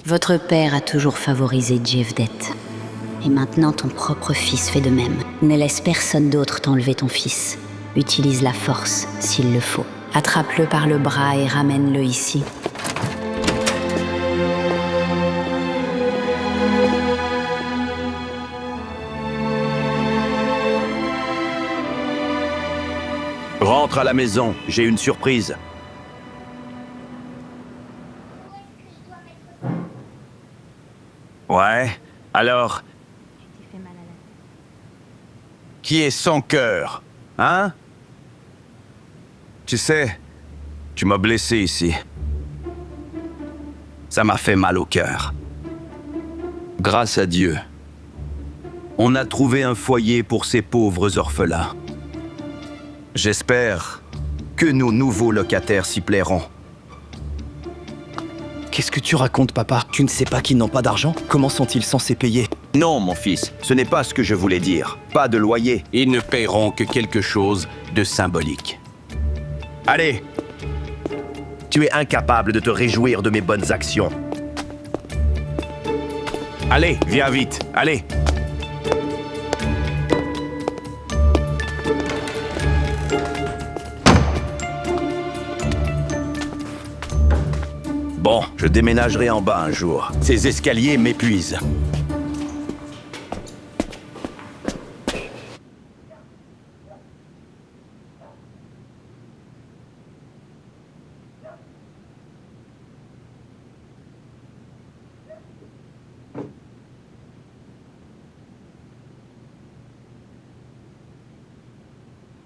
Votre père a toujours favorisé Jevdet. Et maintenant ton propre fils fait de même. Ne laisse personne d'autre t'enlever ton fils. Utilise la force, s'il le faut. Attrape-le par le bras et ramène-le ici. Rentre à la maison, j'ai une surprise. Ouais, alors... Qui est sans cœur, hein? Tu sais, tu m'as blessé ici. Ça m'a fait mal au cœur. Grâce à Dieu, on a trouvé un foyer pour ces pauvres orphelins. J'espère que nos nouveaux locataires s'y plairont. Qu'est-ce que tu racontes, papa? Tu ne sais pas qu'ils n'ont pas d'argent? Comment sont-ils censés payer? Non, mon fils, ce n'est pas ce que je voulais dire. Pas de loyer. Ils ne paieront que quelque chose de symbolique. Allez! Tu es incapable de te réjouir de mes bonnes actions. Allez, viens vite, allez! Bon, je déménagerai en bas un jour. Ces escaliers m'épuisent.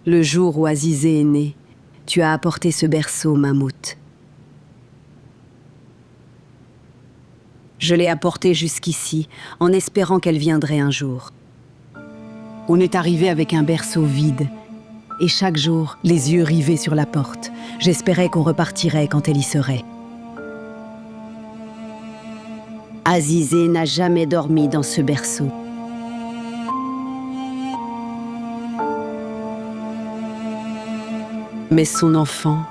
Le jour où Azizé est né, tu as apporté ce berceau, Mahmoud. Je l'ai apportée jusqu'ici, en espérant qu'elle viendrait un jour. On est arrivé avec un berceau vide, et chaque jour, les yeux rivés sur la porte, j'espérais qu'on repartirait quand elle y serait. Azizé n'a jamais dormi dans ce berceau. Mais son enfant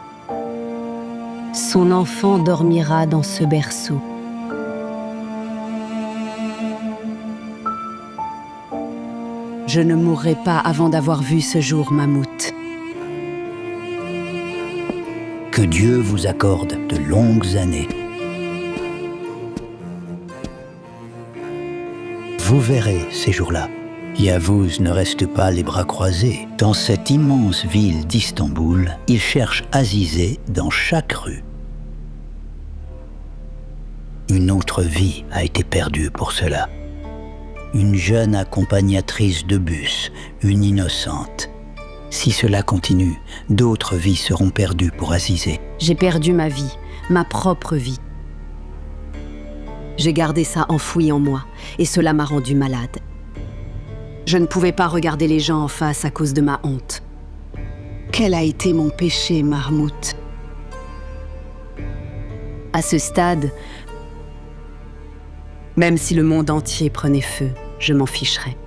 dormira dans ce berceau. Je ne mourrai pas avant d'avoir vu ce jour, Mahmoud. Que Dieu vous accorde de longues années. Vous verrez ces jours-là. Yavuz ne reste pas les bras croisés. Dans cette immense ville d'Istanbul, il cherche Azizé dans chaque rue. Une autre vie a été perdue pour cela. Une jeune accompagnatrice de bus, une innocente. Si cela continue, d'autres vies seront perdues pour Azizé. J'ai perdu ma vie, ma propre vie. J'ai gardé ça enfoui en moi, et cela m'a rendu malade. Je ne pouvais pas regarder les gens en face à cause de ma honte. Quel a été mon péché, Mahmoud? À ce stade, même si le monde entier prenait feu, je m'en ficherais.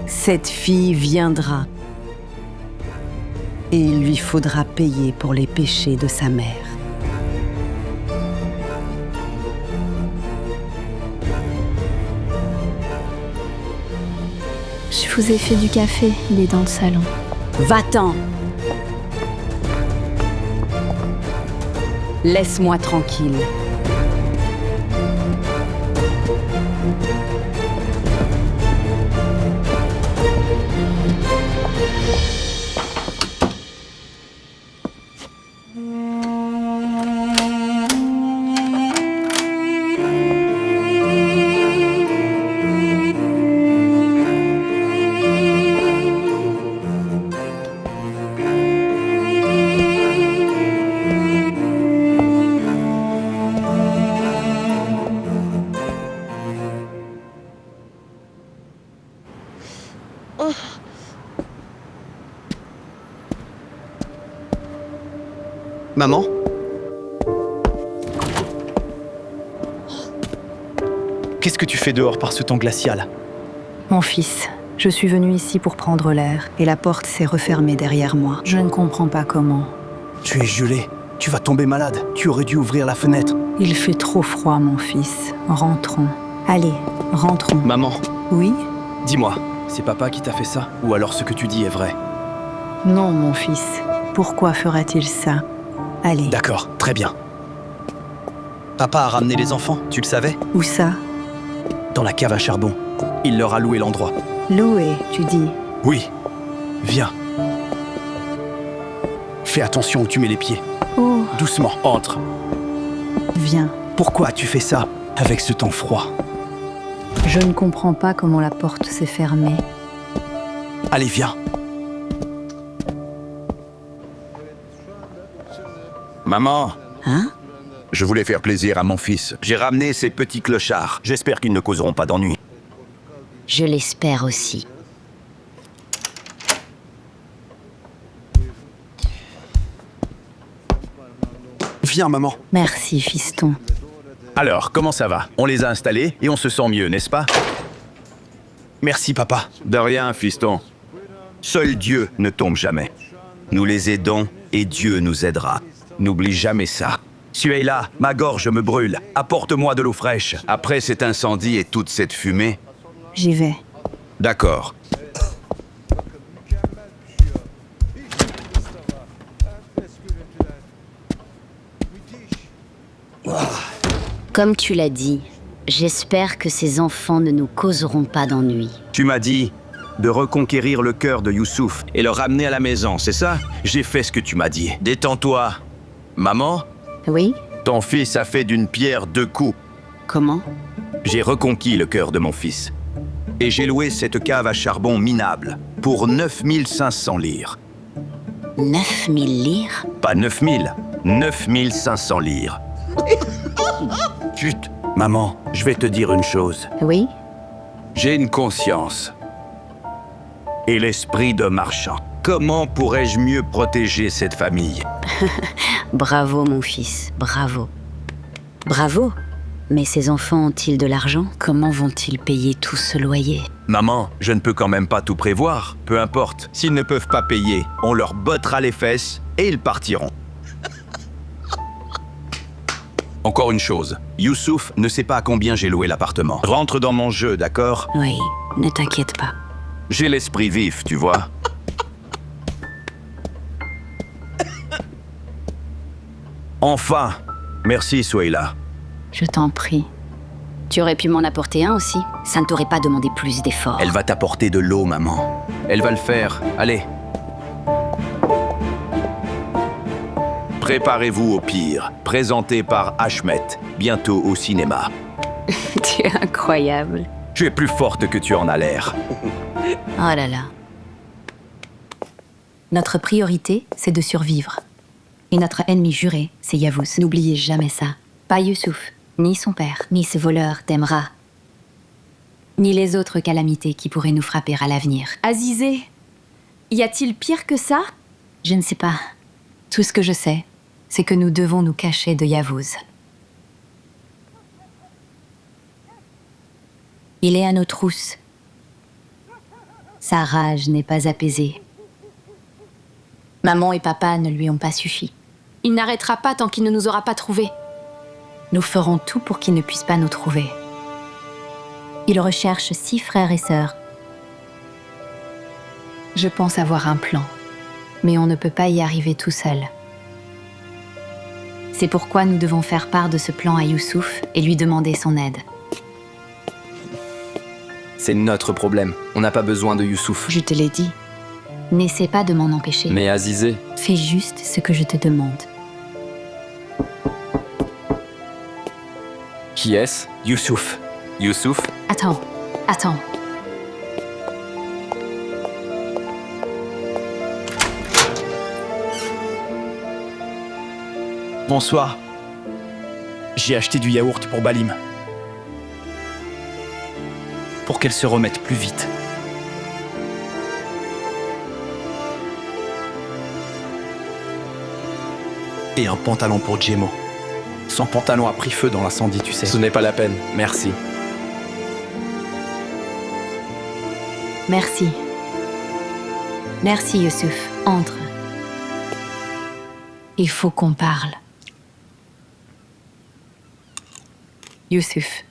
Cette fille viendra, et il lui faudra payer pour les péchés de sa mère. Je vous ai fait du café, il est dans le salon. Va-t'en! Laisse-moi tranquille. Maman? Qu'est-ce que tu fais dehors par ce temps glacial? Mon fils, je suis venue ici pour prendre l'air, et la porte s'est refermée derrière moi. Je ne comprends pas comment. Tu es gelé. Tu vas tomber malade. Tu aurais dû ouvrir la fenêtre. Il fait trop froid, mon fils. Rentrons. Allez, rentrons. Maman, Oui? dis-moi, c'est papa qui t'a fait ça? Ou alors ce que tu dis est vrai? Non, mon fils. Pourquoi ferait-il ça? Allez. D'accord, très bien. Papa a ramené les enfants, tu le savais? Où ça? Dans la cave à charbon. Il leur a loué l'endroit. Loué, tu dis. Oui. Viens. Fais attention où tu mets les pieds. Oh, Doucement, entre. viens. Pourquoi tu fais ça avec ce temps froid? Je ne comprends pas comment la porte s'est fermée. Allez, viens. Maman, Hein? je voulais faire plaisir à mon fils. J'ai ramené ces petits clochards. J'espère qu'ils ne causeront pas d'ennui. Je l'espère aussi. Viens, maman. Merci, fiston. Alors, comment ça va? On les a installés et on se sent mieux, n'est-ce pas? Merci, papa. De rien, fiston. Seul Dieu ne tombe jamais. Nous les aidons et Dieu nous aidera. N'oublie jamais ça. Sueyla, ma gorge me brûle. Apporte-moi de l'eau fraîche. Après cet incendie et toute cette fumée. J'y vais. D'accord. Comme tu l'as dit, j'espère que ces enfants ne nous causeront pas d'ennui. Tu m'as dit de reconquérir le cœur de Youssouf et le ramener à la maison, c'est ça? J'ai fait ce que tu m'as dit. Détends-toi. Maman, Oui? ton fils a fait d'une pierre deux coups. Comment? J'ai reconquis le cœur de mon fils. Et j'ai loué cette cave à charbon minable pour 9500 lires. 9000 lires? Pas 9000, 9500 lires. Chut, maman, je vais te dire une chose. Oui? J'ai une conscience. Et l'esprit de marchand. Comment pourrais-je mieux protéger cette famille? Bravo, mon fils, bravo. Bravo? Mais ces enfants ont-ils de l'argent? Comment vont-ils payer tout ce loyer? Maman, je ne peux quand même pas tout prévoir. Peu importe, s'ils ne peuvent pas payer, on leur bottera les fesses et ils partiront. Encore une chose, Youssouf ne sait pas à combien j'ai loué l'appartement. Rentre dans mon jeu, d'accord? Oui, ne t'inquiète pas. J'ai l'esprit vif, tu vois. Enfin! Merci, Sueyla. Je t'en prie. Tu aurais pu m'en apporter un aussi. Ça ne t'aurait pas demandé plus d'efforts. Elle va t'apporter de l'eau, maman. Elle va le faire. Allez. Préparez-vous au pire. Présenté par Ashmet. Bientôt au cinéma. Tu es incroyable. Tu es plus forte que tu en as l'air. Oh là là. Notre priorité, c'est de survivre. Et notre ennemi juré, c'est Yavuz. N'oubliez jamais ça. Pas Youssouf, ni son père, ni ce voleur Temra, ni les autres calamités qui pourraient nous frapper à l'avenir. Azizé, y a-t-il pire que ça? Je ne sais pas. Tout ce que je sais, c'est que nous devons nous cacher de Yavuz. Il est à nos trousses. Sa rage n'est pas apaisée. Maman et papa ne lui ont pas suffi. Il n'arrêtera pas tant qu'il ne nous aura pas trouvés. Nous ferons tout pour qu'il ne puisse pas nous trouver. Il recherche 6 frères et sœurs. Je pense avoir un plan, mais on ne peut pas y arriver tout seul. C'est pourquoi nous devons faire part de ce plan à Youssouf et lui demander son aide. C'est notre problème. On n'a pas besoin de Youssouf. Je te l'ai dit. N'essaie pas de m'en empêcher. Mais Azizé... Fais juste ce que je te demande. Qui est-ce? Youssouf. Youssouf? Attends. Bonsoir. J'ai acheté du yaourt pour Balim. Pour qu'elle se remette plus vite. Et un pantalon pour Jemo. Son pantalon a pris feu dans l'incendie, tu sais. Ce n'est pas la peine, merci. Merci. Merci, Youssouf. Entre. Il faut qu'on parle. Youssouf,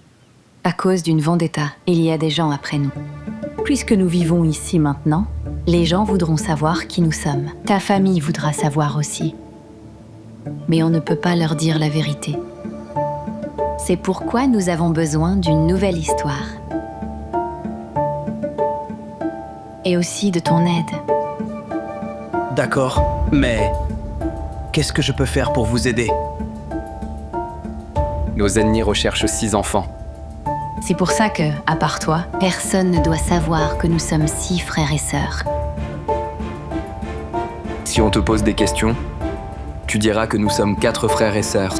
à cause d'une vendetta, il y a des gens après nous. Puisque nous vivons ici maintenant, les gens voudront savoir qui nous sommes. Ta famille voudra savoir aussi. Mais on ne peut pas leur dire la vérité. C'est pourquoi nous avons besoin d'une nouvelle histoire. Et aussi de ton aide. D'accord, mais qu'est-ce que je peux faire pour vous aider? Nos ennemis recherchent 6 enfants. C'est pour ça que, à part toi, personne ne doit savoir que nous sommes 6 frères et sœurs. Si on te pose des questions, tu diras que nous sommes 4 frères et sœurs.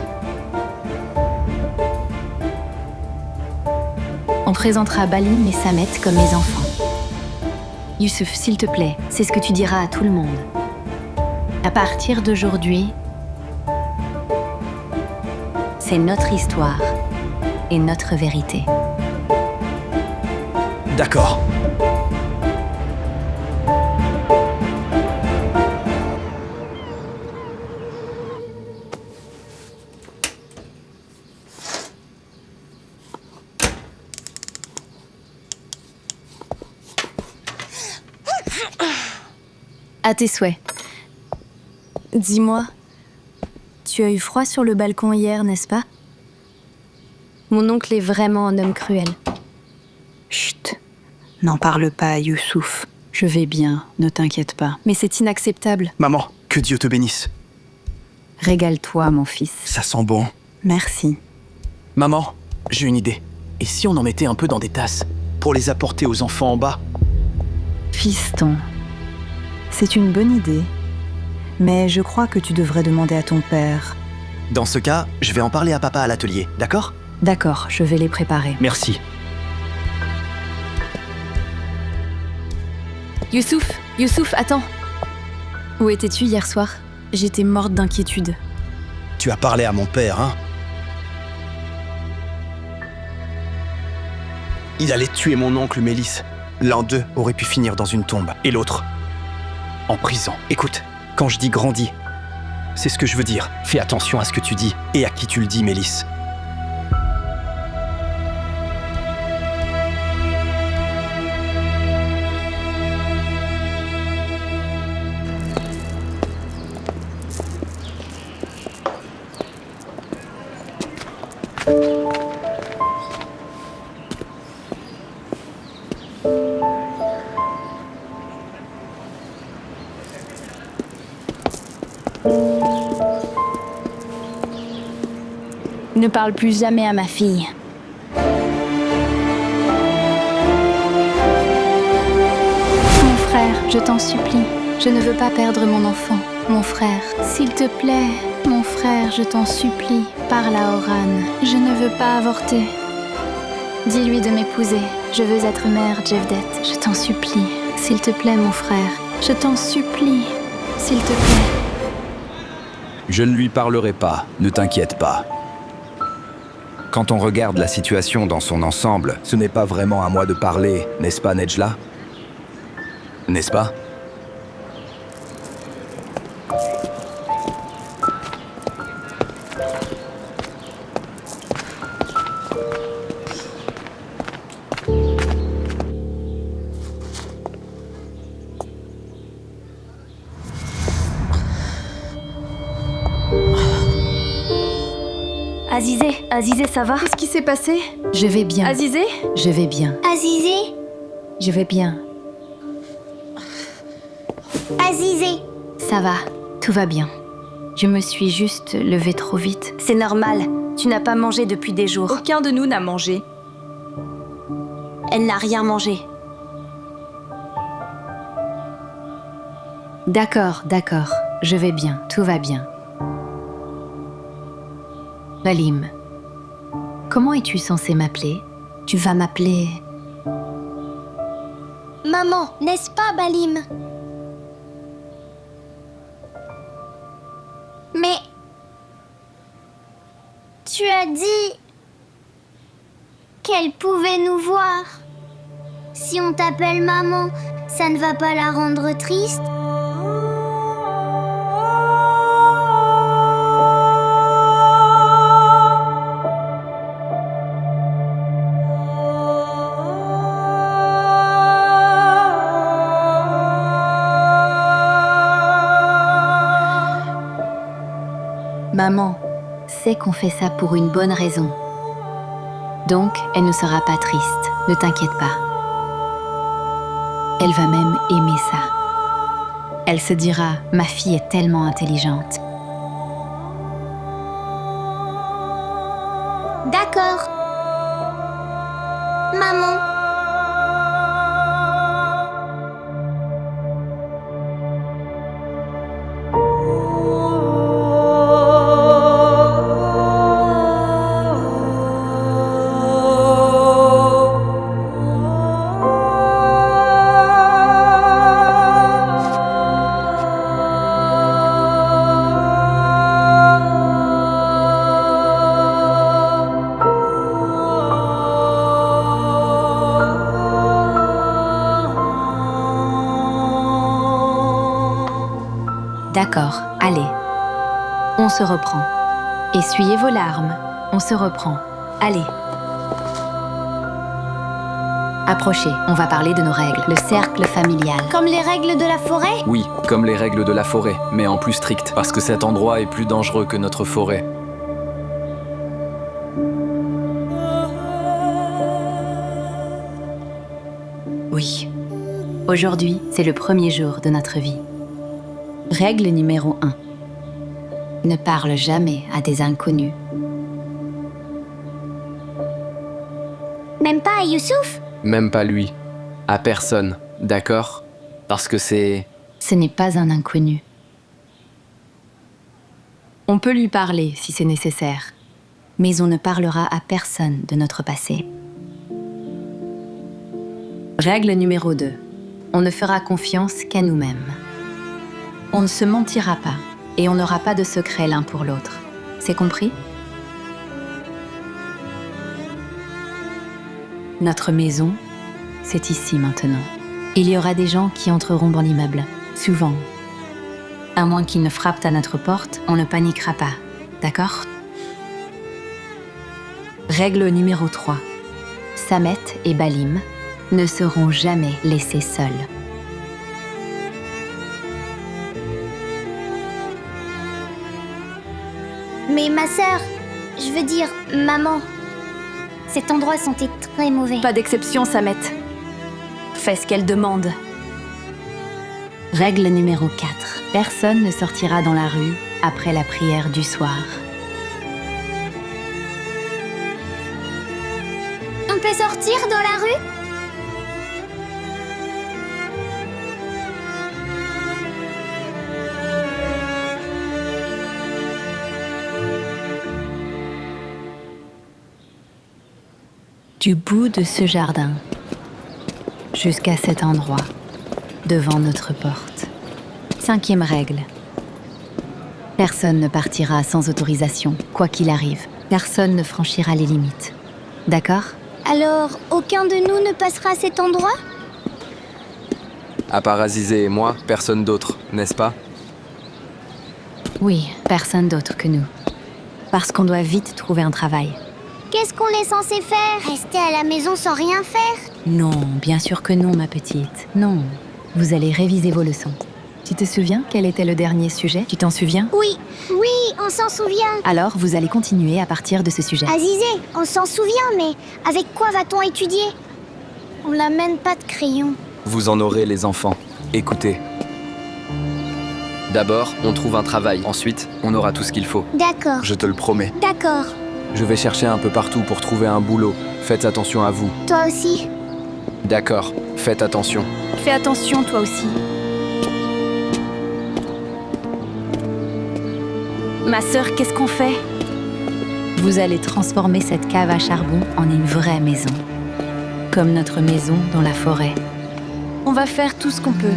On présentera Balim et Samet comme mes enfants. Youssouf, s'il te plaît, c'est ce que tu diras à tout le monde. À partir d'aujourd'hui, c'est notre histoire et notre vérité. D'accord. À tes souhaits. Dis-moi, tu as eu froid sur le balcon hier, n'est-ce pas? Mon oncle est vraiment un homme cruel. Chut, n'en parle pas à Youssouf. Je vais bien, ne t'inquiète pas. Mais c'est inacceptable. Maman, que Dieu te bénisse. Régale-toi, mon fils. Ça sent bon. Merci. Maman, j'ai une idée. Et si on en mettait un peu dans des tasses pour les apporter aux enfants en bas? Fiston, c'est une bonne idée. Mais je crois que tu devrais demander à ton père. Dans ce cas, je vais en parler à papa à l'atelier, d'accord? D'accord, je vais les préparer. Merci. Youssouf, attends. Où étais-tu hier soir? J'étais morte d'inquiétude. Tu as parlé à mon père, hein? Il allait tuer mon oncle Mélisse. L'un d'eux aurait pu finir dans une tombe, et l'autre en prison. Écoute, quand je dis grandis, c'est ce que je veux dire. Fais attention à ce que tu dis et à qui tu le dis, Mélisse. Ne parle plus jamais à ma fille. Mon frère, je t'en supplie. Je ne veux pas perdre mon enfant, mon frère. S'il te plaît, mon frère, je t'en supplie. Parle à Oran. Je ne veux pas avorter. Dis-lui de m'épouser. Je veux être mère, Jevdet. Je t'en supplie. S'il te plaît, mon frère. Je t'en supplie. S'il te plaît. Je ne lui parlerai pas, ne t'inquiète pas. Quand on regarde la situation dans son ensemble, ce n'est pas vraiment à moi de parler, n'est-ce pas, Nejla? N'est-ce pas? Azizé, ça va? Qu'est-ce qui s'est passé? Je vais bien. Azizé? Je vais bien. Azizé? Je vais bien. Azizé? Ça va. Tout va bien. Je me suis juste levée trop vite. C'est normal. Tu n'as pas mangé depuis des jours. Aucun de nous n'a mangé. Elle n'a rien mangé. D'accord. Je vais bien. Tout va bien. Balim, comment es-tu censé m'appeler? Tu vas m'appeler... Maman, n'est-ce pas, Balim? Mais... tu as dit... qu'elle pouvait nous voir. Si on t'appelle maman, ça ne va pas la rendre triste? Maman sait qu'on fait ça pour une bonne raison. Donc, elle ne sera pas triste, ne t'inquiète pas. Elle va même aimer ça. Elle se dira, ma fille est tellement intelligente. D'accord. Maman. D'accord, allez. On se reprend. Essuyez vos larmes. On se reprend. Allez. Approchez, on va parler de nos règles. Le cercle familial. Comme les règles de la forêt? Oui, comme les règles de la forêt, mais en plus strict, parce que cet endroit est plus dangereux que notre forêt. Oui. Aujourd'hui, c'est le premier jour de notre vie. Règle numéro 1. Ne parle jamais à des inconnus. Même pas à Youssouf? Même pas lui. À personne, d'accord? Parce que c'est... Ce n'est pas un inconnu. On peut lui parler si c'est nécessaire, mais on ne parlera à personne de notre passé. Règle numéro 2. On ne fera confiance qu'à nous-mêmes. On ne se mentira pas et on n'aura pas de secret l'un pour l'autre. C'est compris? Notre maison, c'est ici maintenant. Il y aura des gens qui entreront dans l'immeuble, souvent. À moins qu'ils ne frappent à notre porte, on ne paniquera pas, d'accord? Règle numéro 3. Samet et Balim ne seront jamais laissés seuls. Mais ma sœur, je veux dire, maman, cet endroit sentait très mauvais. Pas d'exception, Samet. Fais ce qu'elle demande. Règle numéro 4. Personne ne sortira dans la rue après la prière du soir. On peut sortir dans la rue? Du bout de ce jardin jusqu'à cet endroit, devant notre porte. 5e règle. Personne ne partira sans autorisation, quoi qu'il arrive. Personne ne franchira les limites. D'accord? Alors, aucun de nous ne passera à cet endroit? À part Azizé et moi, personne d'autre, n'est-ce pas? Oui, personne d'autre que nous. Parce qu'on doit vite trouver un travail. Qu'est-ce qu'on est censé faire? Rester à la maison sans rien faire? Non, bien sûr que non, ma petite. Non. Vous allez réviser vos leçons. Tu te souviens quel était le dernier sujet? Tu t'en souviens? Oui, on s'en souvient. Alors, vous allez continuer à partir de ce sujet. Azizé, on s'en souvient, mais avec quoi va-t-on étudier? On n'amène pas de crayon. Vous en aurez, les enfants. Écoutez. D'abord, on trouve un travail. Ensuite, on aura tout ce qu'il faut. D'accord. Je te le promets. D'accord. Je vais chercher un peu partout pour trouver un boulot. Faites attention à vous. Toi aussi. D'accord, faites attention. Fais attention, toi aussi. Ma sœur, qu'est-ce qu'on fait? Vous allez transformer cette cave à charbon en une vraie maison. Comme notre maison dans la forêt. On va faire tout ce qu'on peut.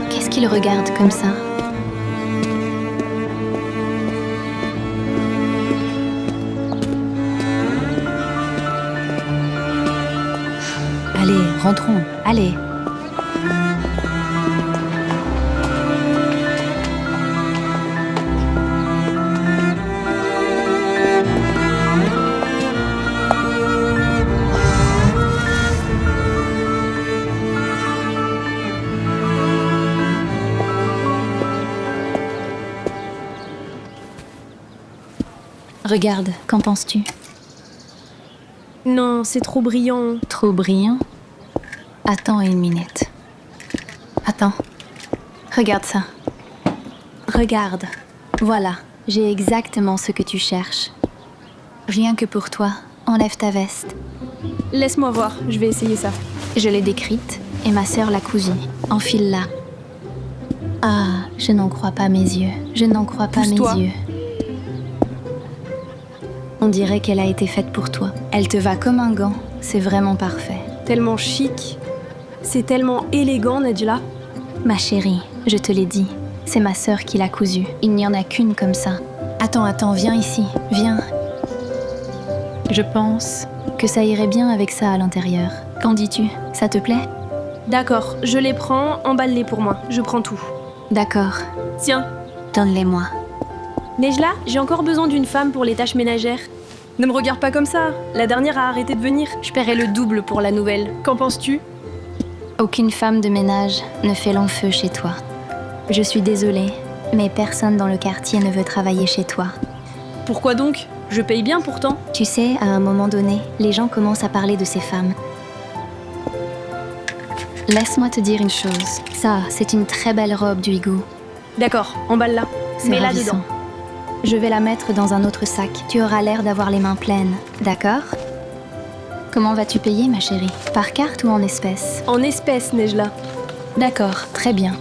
Qu'est-ce qu'il regarde comme ça? Allez, rentrons, allez. Regarde, qu'en penses-tu? Non, c'est trop brillant. Trop brillant? Attends 1 minute. Attends. Regarde ça. Regarde. Voilà, j'ai exactement ce que tu cherches. Rien que pour toi, enlève ta veste. Laisse-moi voir, je vais essayer ça. Je l'ai décrite et ma sœur l'a cousue. Enfile-la. Ah, je n'en crois pas mes yeux. Je n'en crois pas mes Pousse-toi. yeux. On dirait qu'elle a été faite pour toi. Elle te va comme un gant. C'est vraiment parfait. Tellement chic. C'est tellement élégant, Nejla. Ma chérie, je te l'ai dit. C'est ma sœur qui l'a cousue. Il n'y en a qu'une comme ça. Attends, viens ici. Viens. Je pense que ça irait bien avec ça à l'intérieur. Qu'en dis-tu? Ça te plaît? D'accord, je les prends, emballe-les pour moi. Je prends tout. D'accord. Tiens, Donne-les-moi. Nejla, j'ai encore besoin d'une femme pour les tâches ménagères. Ne me regarde pas comme ça. La dernière a arrêté de venir. Je paierai le double pour la nouvelle. Qu'en penses-tu? Aucune femme de ménage ne fait long feu chez toi. Je suis désolée, mais personne dans le quartier ne veut travailler chez toi. Pourquoi donc? Je paye bien pourtant. Tu sais, à un moment donné, les gens commencent à parler de ces femmes. Laisse-moi te dire une chose. Ça, c'est une très belle robe du Higo. D'accord, emballe-la. C'est Mets-la ravissant. dedans. Je vais la mettre dans un autre sac. Tu auras l'air d'avoir les mains pleines, d'accord? Comment vas-tu payer, ma chérie? Par carte ou en espèces? En espèces, Nejla. D'accord, très bien.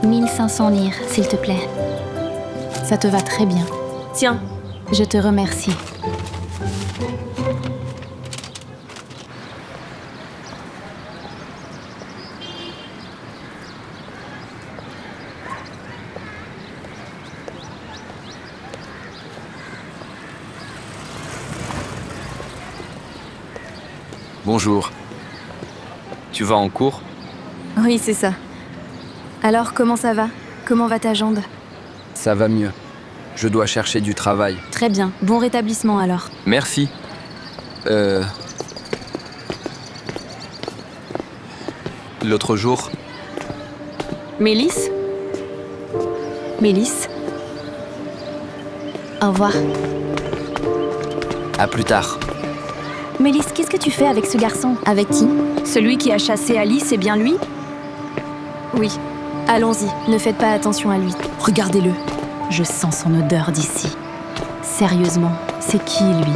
1500 lire, s'il te plaît. Ça te va très bien. Tiens, Je te remercie. Bonjour. Tu vas en cours? Oui, c'est ça. Alors, comment ça va? Comment va ta jambe? Ça va mieux. Je dois chercher du travail. Très bien. Bon rétablissement alors. Merci. L'autre jour, Mélisse? Mélisse? Au revoir. à plus tard. Mélisse, qu'est-ce que tu fais avec ce garçon? Avec qui? celui qui a chassé Alice, c'est bien lui? Oui. Allons-y, ne faites pas attention à lui. Regardez-le. Je sens son odeur d'ici. Sérieusement, c'est qui lui?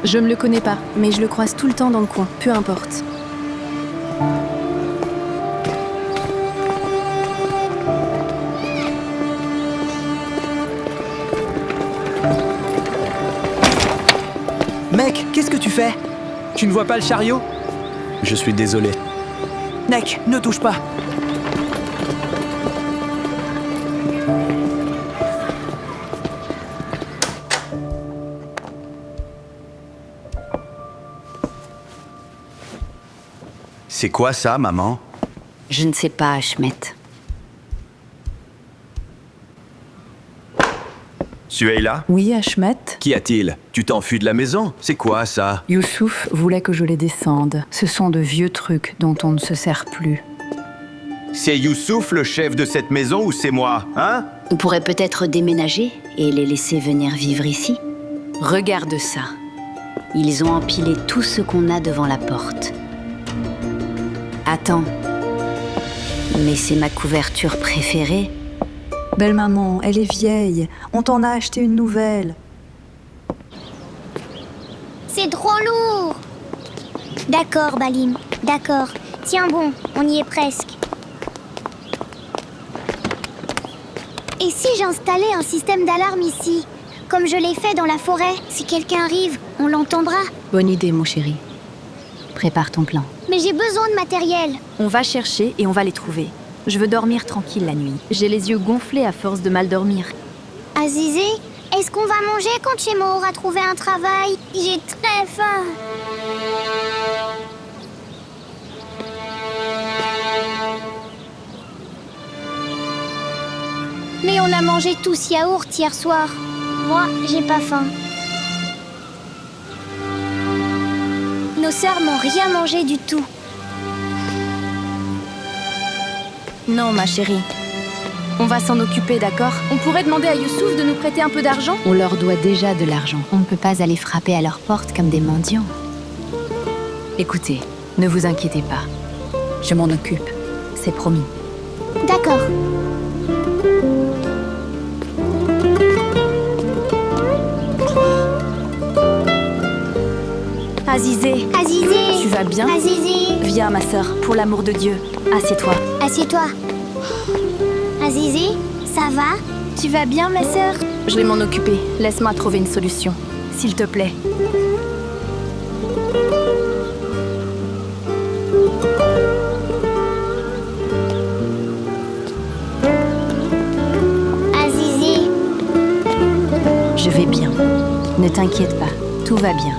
Je ne le connais pas, mais je le croise tout le temps dans le coin, peu importe. Mec, qu'est-ce que tu fais? Tu ne vois pas le chariot? Je suis désolé. Mec, ne touche pas! C'est quoi ça, maman? Je ne sais pas, Ashmet. Suhaila? Oui, Ashmet. Qu'y a-t-il? Tu t'enfuis de la maison? C'est quoi ça? Youssouf voulait que je les descende. Ce sont de vieux trucs dont on ne se sert plus. C'est Youssouf le chef de cette maison ou c'est moi, hein? On pourrait peut-être déménager et les laisser venir vivre ici. Regarde ça. Ils ont empilé tout ce qu'on a devant la porte. Attends. Mais c'est ma couverture préférée. Belle maman, elle est vieille. On t'en a acheté une nouvelle. C'est trop lourd. D'accord, Balim, d'accord. Tiens bon, on y est presque. Et si j'installais un système d'alarme ici? Comme je l'ai fait dans la forêt, si quelqu'un arrive, on l'entendra. Bonne idée, mon chéri. Prépare ton plan. Mais j'ai besoin de matériel. On va chercher et on va les trouver. Je veux dormir tranquille la nuit. J'ai les yeux gonflés à force de mal dormir. Azizé, est-ce qu'on va manger quand Chemo aura trouvé un travail? J'ai très faim. Mais on a mangé tous yaourt hier soir. Moi, j'ai pas faim. Nos sœurs n'ont rien mangé du tout. Non, ma chérie. On va s'en occuper, d'accord? On pourrait demander à Youssouf de nous prêter un peu d'argent? On leur doit déjà de l'argent. On ne peut pas aller frapper à leur porte comme des mendiants. Écoutez, ne vous inquiétez pas. Je m'en occupe. C'est promis. D'accord. Azizé, Azizé. tu vas bien? Azizé. Viens, ma sœur, pour l'amour de Dieu. Assieds-toi. Assieds-toi. Azizé, ça va? Tu vas bien, ma sœur? Je vais m'en occuper. Laisse-moi trouver une solution. S'il te plaît. Azizé. Je vais bien. Ne t'inquiète pas. Tout va bien.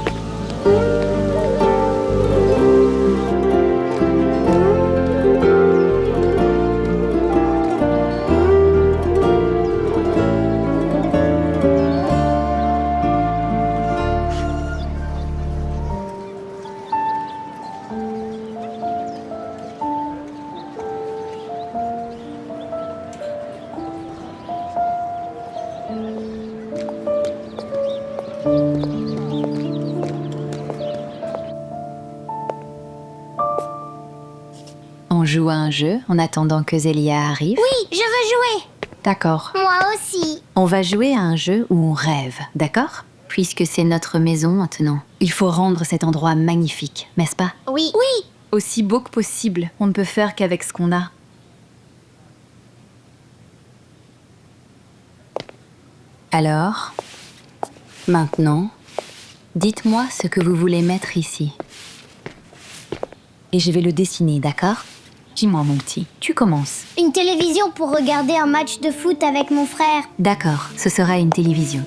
On joue à un jeu en attendant que Zélia arrive. Oui, je veux jouer. D'accord. Moi aussi. On va jouer à un jeu où on rêve, d'accord? Puisque c'est notre maison maintenant. Il faut rendre cet endroit magnifique, n'est-ce pas? Oui. Oui. Aussi beau que possible. On ne peut faire qu'avec ce qu'on a. Alors, maintenant, dites-moi ce que vous voulez mettre ici. Et je vais le dessiner, d'accord? Dis-moi, mon petit, tu commences. Une télévision pour regarder un match de foot avec mon frère. D'accord, ce sera une télévision.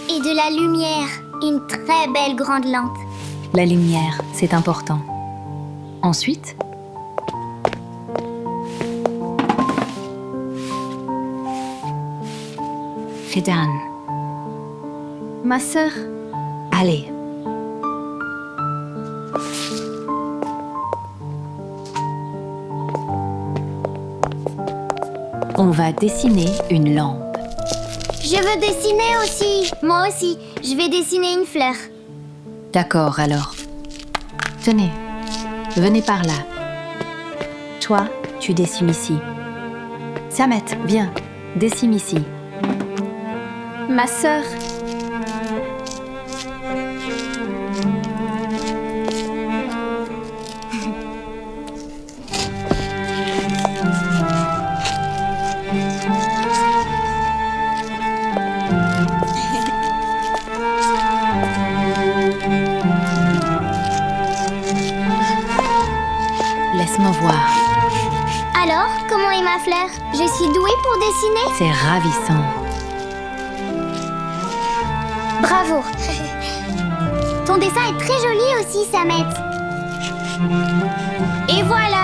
Et de la lumière. Une très belle grande lampe. La lumière, c'est important. Ensuite, Fidan. Ma sœur. Allez. On va dessiner une lampe. Je veux dessiner aussi. Moi aussi. Je vais dessiner une fleur. D'accord, alors. Tenez, venez par là. Toi, tu dessines ici. Samet, viens, dessine ici. Ma sœur. Laisse-moi voir. Alors, comment est ma fleur? Je suis douée pour dessiner? C'est ravissant. Bravo. Ton dessin est très joli aussi, Samet. Et voilà.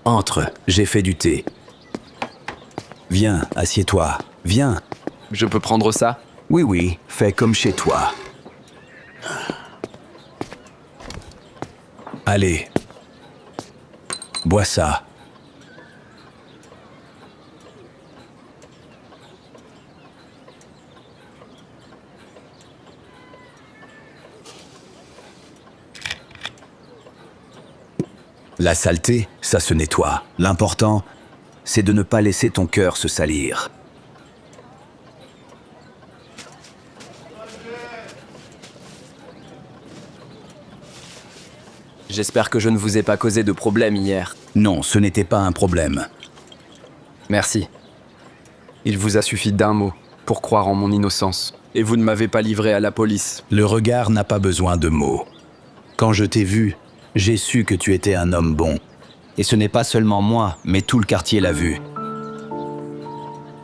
Entre, j'ai fait du thé. Viens, assieds-toi. Viens. Je peux prendre ça? Oui, oui, fais comme chez toi. Allez. Bois ça. La saleté, ça se nettoie. L'important, c'est de ne pas laisser ton cœur se salir. J'espère que je ne vous ai pas causé de problème hier. Non, ce n'était pas un problème. Merci. Il vous a suffi d'un mot pour croire en mon innocence. Et vous ne m'avez pas livré à la police. Le regard n'a pas besoin de mots. Quand je t'ai vu, J'ai su que tu étais un homme bon. Et ce n'est pas seulement moi, mais tout le quartier l'a vu.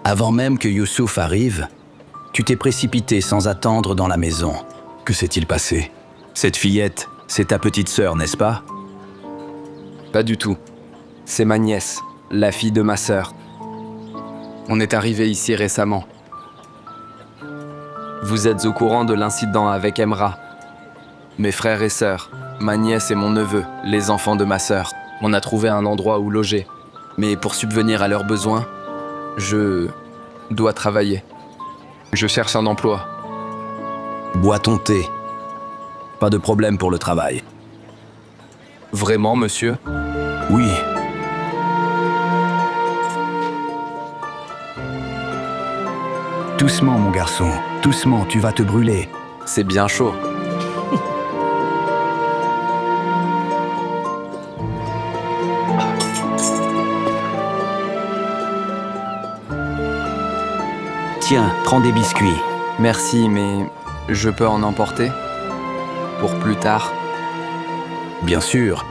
Avant même que Youssouf arrive, tu t'es précipité sans attendre dans la maison. Que s'est-il passé? Cette fillette, c'est ta petite sœur, n'est-ce pas? Pas du tout. C'est ma nièce, la fille de ma sœur. On est arrivé ici récemment. Vous êtes au courant de l'incident avec Emra. Mes frères et sœurs, ma nièce et mon neveu, les enfants de ma sœur. On a trouvé un endroit où loger. Mais pour subvenir à leurs besoins, je dois travailler. Je cherche un emploi. Bois ton thé. Pas de problème pour le travail. Vraiment, monsieur? Oui. Doucement, mon garçon. Doucement, tu vas te brûler. C'est bien chaud. Tiens, prends des biscuits. Merci, mais je peux en emporter? Pour plus tard? Bien sûr.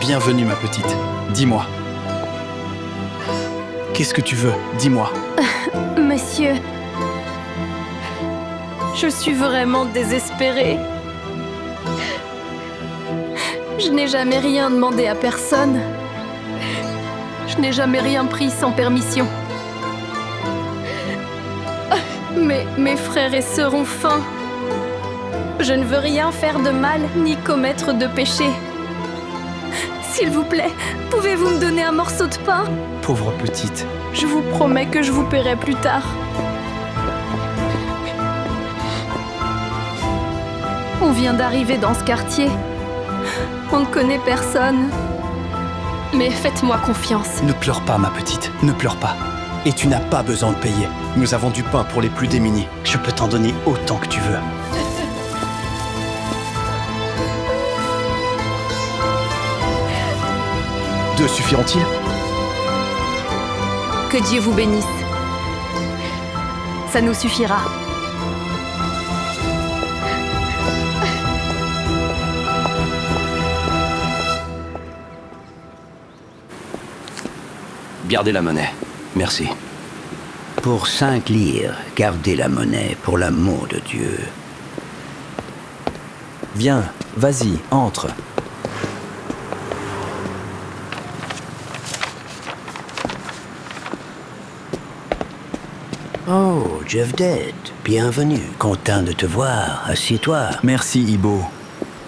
Bienvenue, ma petite. Dis-moi. Qu'est-ce que tu veux? Dis-moi. Monsieur, je suis vraiment désespérée. Je n'ai jamais rien demandé à personne. Je n'ai jamais rien pris sans permission. Mais mes frères et sœurs ont faim. Je ne veux rien faire de mal ni commettre de péché. S'il vous plaît, pouvez-vous me donner un morceau de pain? Pauvre petite. Je vous promets que je vous paierai plus tard. On vient d'arriver dans ce quartier. On ne connaît personne. Mais faites-moi confiance. Ne pleure pas, ma petite. Ne pleure pas. Et tu n'as pas besoin de payer. Nous avons du pain pour les plus démunis. Je peux t'en donner autant que tu veux. Deux suffiront-ils? Que Dieu vous bénisse. Ça nous suffira. Gardez la monnaie. Merci. Pour 5 lires, gardez la monnaie, pour l'amour de Dieu. Viens, vas-y, entre. Oh, Jevdet, bienvenue. Content de te voir. Assieds-toi. Merci, Ibo.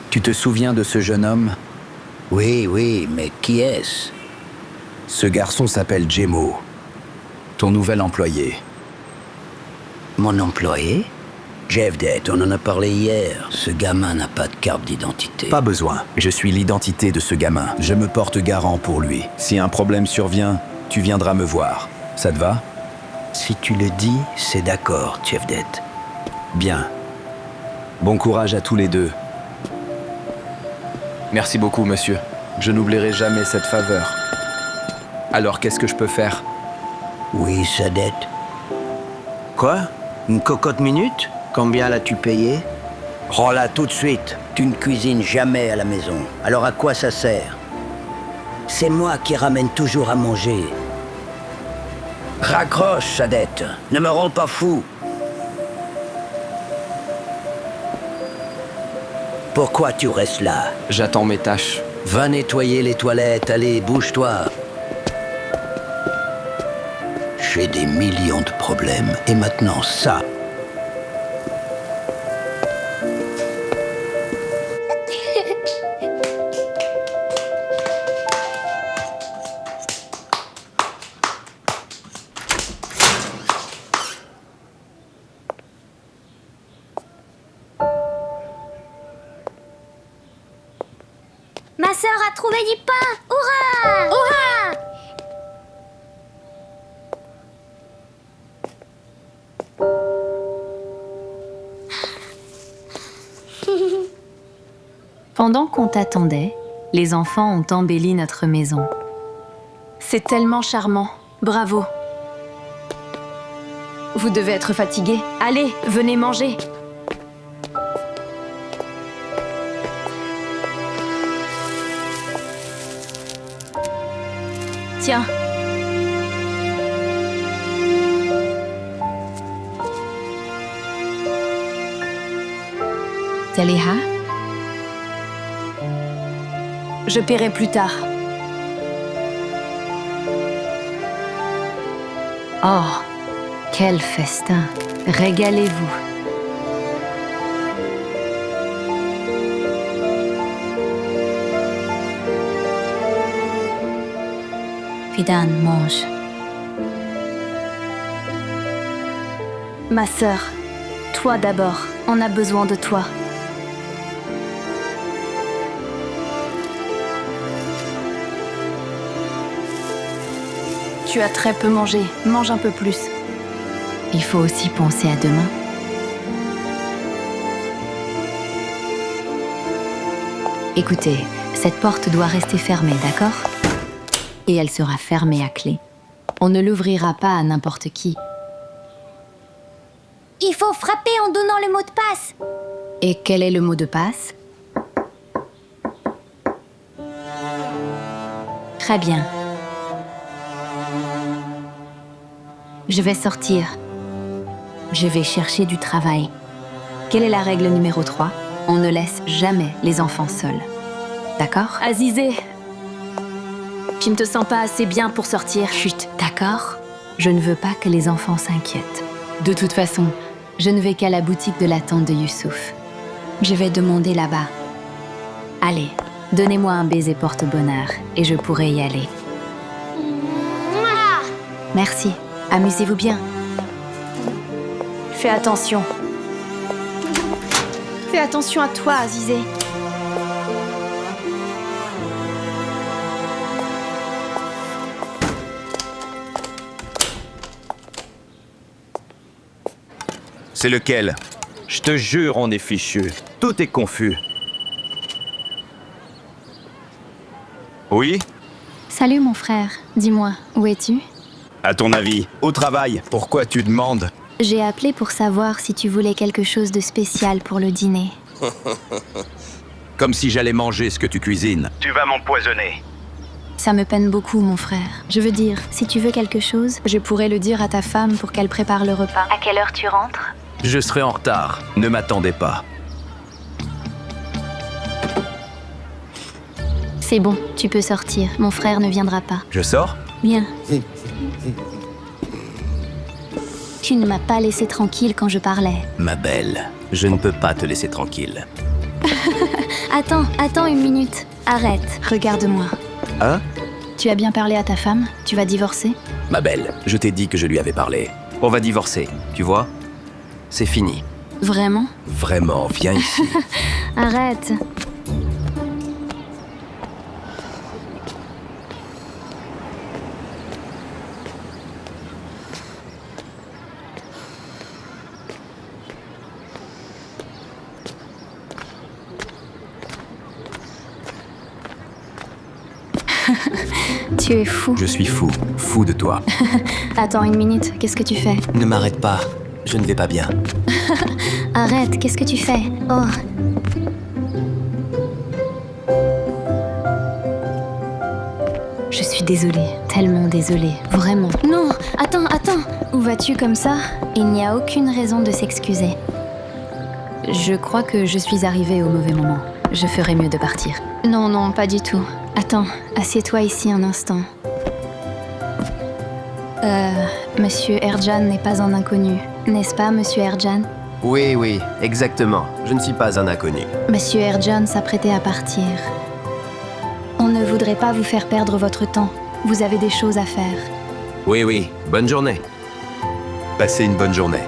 Tu te souviens de ce jeune homme? Oui, mais qui est-ce? Ce garçon s'appelle Jemo. Ton nouvel employé. Mon employé? Jevdet, on en a parlé hier. Ce gamin n'a pas de carte d'identité. Pas besoin. Je suis l'identité de ce gamin. Je me porte garant pour lui. Si un problème survient, tu viendras me voir. Ça te va? Si tu le dis, c'est d'accord, Jevdet. Bien. Bon courage à tous les deux. Merci beaucoup, monsieur. Je n'oublierai jamais cette faveur. Alors, qu'est-ce que je peux faire? Oui, Sadet. Quoi? Une cocotte minute? Combien l'as-tu payé? Rends-la tout de suite. Tu ne cuisines jamais à la maison. Alors à quoi ça sert? C'est moi qui ramène toujours à manger. Raccroche, Sadet. Ne me rends pas fou. Pourquoi tu restes là? J'attends mes tâches. Va nettoyer les toilettes, allez, bouge-toi. J'ai des millions de problèmes, et maintenant ça. Ma sœur a trouvé du pain! Hurrah! Hurrah! Pendant qu'on t'attendait, les enfants ont embelli notre maison. C'est tellement charmant. Bravo. Vous devez être fatigué. Allez, venez manger. Tiens. Taliha? Je paierai plus tard. Oh, quel festin! Régalez-vous! Fidan, mange. Ma sœur, toi d'abord, on a besoin de toi. Tu as très peu mangé, mange un peu plus. Il faut aussi penser à demain. Écoutez, cette porte doit rester fermée, d'accord? Et elle sera fermée à clé. On ne l'ouvrira pas à n'importe qui. Il faut frapper en donnant le mot de passe. Et quel est le mot de passe? Très bien. Je vais sortir. Je vais chercher du travail. Quelle est la règle numéro 3? On ne laisse jamais les enfants seuls. D'accord? Azizé, tu ne te sens pas assez bien pour sortir. Chut, d'accord? Je ne veux pas que les enfants s'inquiètent. De toute façon, je ne vais qu'à la boutique de la tante de Youssouf. Je vais demander là-bas. Allez, donnez-moi un baiser porte-bonheur et je pourrai y aller. Mouah! Merci. Amusez-vous bien. Fais attention. Fais attention à toi, Azizé. C'est lequel? Je te jure, on est fichu. Tout est confus. Oui? Salut mon frère, dis-moi, où es-tu? À ton avis, au travail, pourquoi tu demandes? J'ai appelé pour savoir si tu voulais quelque chose de spécial pour le dîner. Comme si j'allais manger ce que tu cuisines. Tu vas m'empoisonner. Ça me peine beaucoup mon frère. Je veux dire, si tu veux quelque chose, je pourrais le dire à ta femme pour qu'elle prépare le repas. À quelle heure tu rentres? Je serai en retard. Ne m'attendez pas. C'est bon, tu peux sortir. Mon frère ne viendra pas. Je sors? Viens. Tu ne m'as pas laissé tranquille quand je parlais. Ma belle, je ne peux pas te laisser tranquille. Attends une minute. Arrête, regarde-moi. Hein? Tu as bien parlé à ta femme? Tu vas divorcer? Ma belle, je t'ai dit que je lui avais parlé. On va divorcer, tu vois? C'est fini. Vraiment? Vraiment, viens ici. Arrête. Tu es fou. Je suis fou, fou de toi. Attends une minute, qu'est-ce que tu fais? Ne m'arrête pas, je ne vais pas bien. Arrête, qu'est-ce que tu fais? Oh. Je suis désolée, tellement désolée, vraiment. Non, attends. Où vas-tu comme ça? Il n'y a aucune raison de s'excuser. Je crois que je suis arrivée au mauvais moment. Je ferais mieux de partir. Non, non, pas du tout. Attends, assieds-toi ici un instant. Monsieur Erjan n'est pas un inconnu, n'est-ce pas, Monsieur Erjan? Oui, oui, exactement. Je ne suis pas un inconnu. Monsieur Erjan s'apprêtait à partir. On ne voudrait pas vous faire perdre votre temps. Vous avez des choses à faire. Oui, oui, bonne journée. Passez une bonne journée.